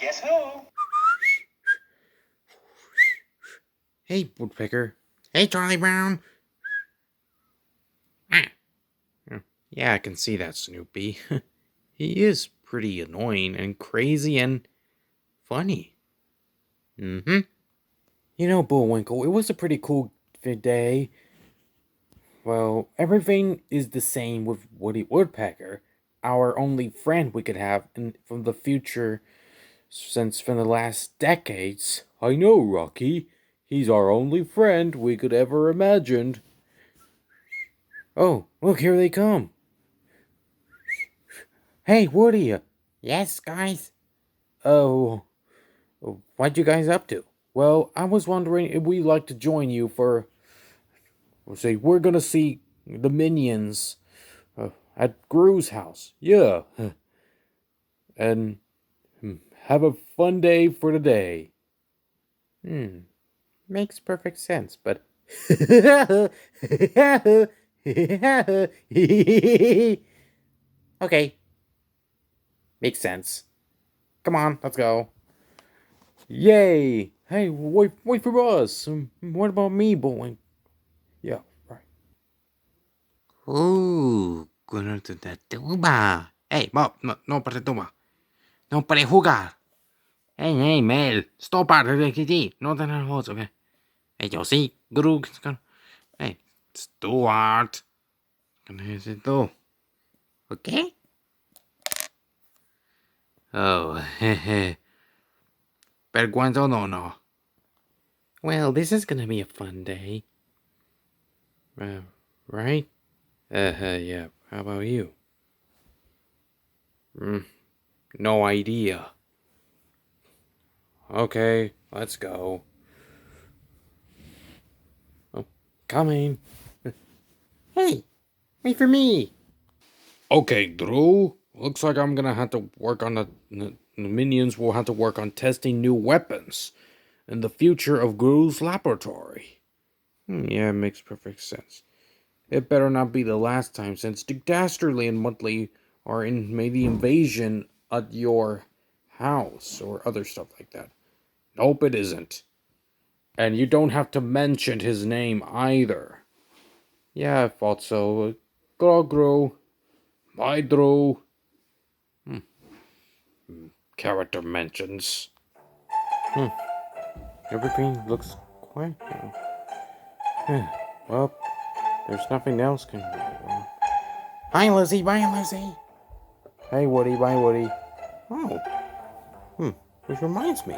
Guess who? Hey, Woodpecker. Hey, Charlie Brown. Yeah, I can see that, Snoopy. He is pretty annoying and crazy and funny. Mm-hmm. You know, Bullwinkle, it was a pretty cool day. Well, everything is the same with Woody Woodpecker, our only friend we could have from the future since from the last decades. I know, Rocky. He's our only friend we could ever imagined. Oh, look, here they come. Hey, Woody. Yes, guys? Oh, what you guys up to? Well, I was wondering if we'd like to join you for... we're gonna see the Minions at Gru's house. Yeah. And have a fun day for today. Makes perfect sense, but... Okay. Makes sense. Come on, let's go. Yay! Hey, wait for us. What about me, boy? Yeah, right. Gru to the tuba. Hey, Bob, no para tuba. No para jugar. Hey, Mel, stop out of the no te enojes, okay? Hey, yo sí, Gru. Hey, Stuart. ¿Qué necesito? Okay? Oh, hehe. Vergüenza no. Well, this is gonna be a fun day. Right? Yeah. How about you? No idea. Okay, let's go. Oh, coming. Hey, wait for me. Okay, Dru. Looks like I'm gonna have to work on the minions will have to work on testing new weapons in the future of Gru's laboratory. Yeah, it makes perfect sense. It better not be the last time, since Dastardly and Muttley are made the invasion at your house or other stuff like that. Nope, it isn't. And you don't have to mention his name either. Yeah, I thought so. Gru. My Dru. Character mentions. Everything looks quiet now. Well, there's nothing else can go wrong. Bye, Lizzie. Hey, Woody. Bye, Woody. Oh. Which reminds me.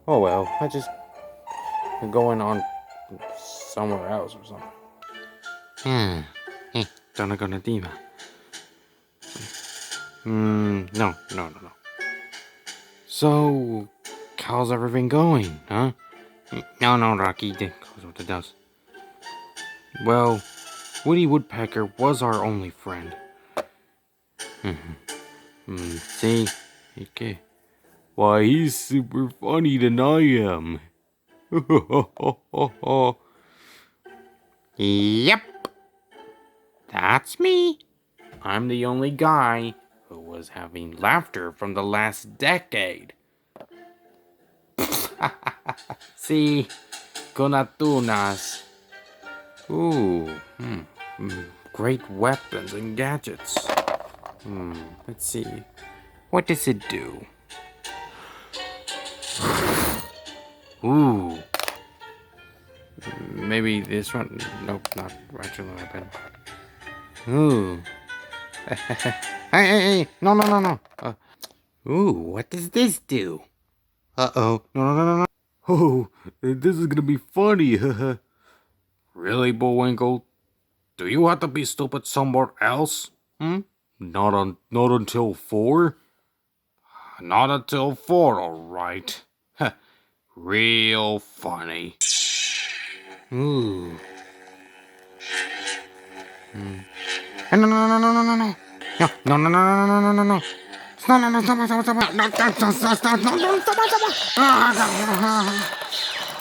Oh, well. I just going on somewhere else or something. Hey, don't gonna diva. No. So, how's everything going, huh? No, Rocky. That goes what it does. Well, Woody Woodpecker was our only friend. See? Okay. Why, he's super funny than I am. Yep. That's me. I'm the only guy who was having laughter from the last decade. See? Conatunas. Ooh. Great weapons and gadgets. Let's see. What does it do? Ooh. Maybe this one. Nope, not actually weapon. Ooh. Hey. No. Ooh, what does this do? Uh-oh. No. Oh, this is gonna be funny. Really, Bullwinkle? Do you have to be stupid somewhere else? Not until 4? Not until 4, alright. Real funny. Ooh. No. No.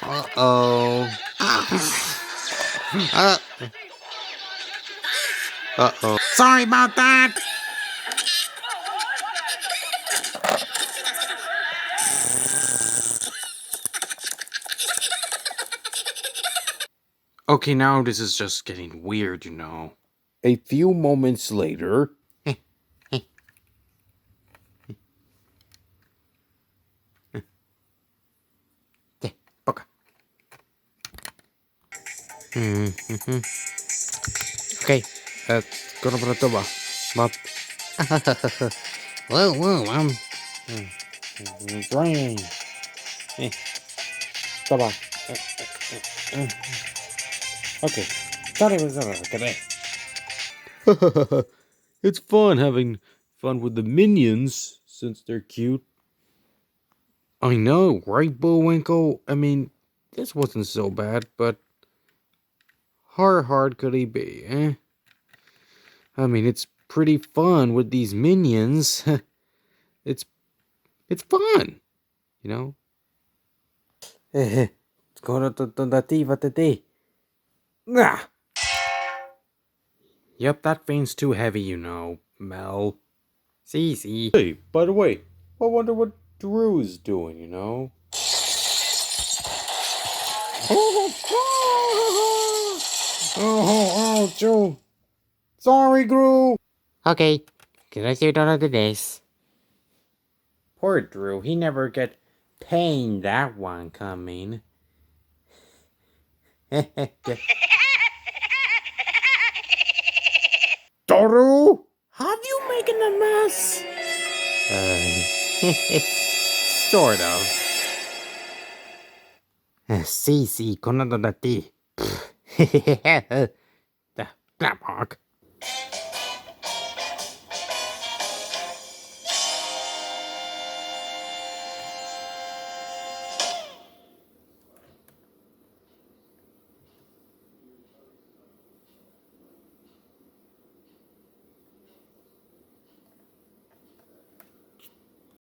Uh-oh. Uh-oh. Sorry about that. Okay, now this is just getting weird, you know. A few moments later, Boka. Okay, gonna put it But whoa, it's raining. Stop. Okay. It's fun having fun with the minions since they're cute. I know, right, Bullwinkle? I mean, this wasn't so bad, but how hard could he be, eh? I mean, it's pretty fun with these minions. it's fun, you know? It's gonna today. Yep, that vein's too heavy, you know, Mel. See. Hey, by the way, I wonder what Dru's doing, you know? Oh, Drew. Sorry, Gru. Okay, let's do it this. Poor Dru, he never get pain that one coming. Dru, have you making a mess? Sort of. Sí, con ti. Mark.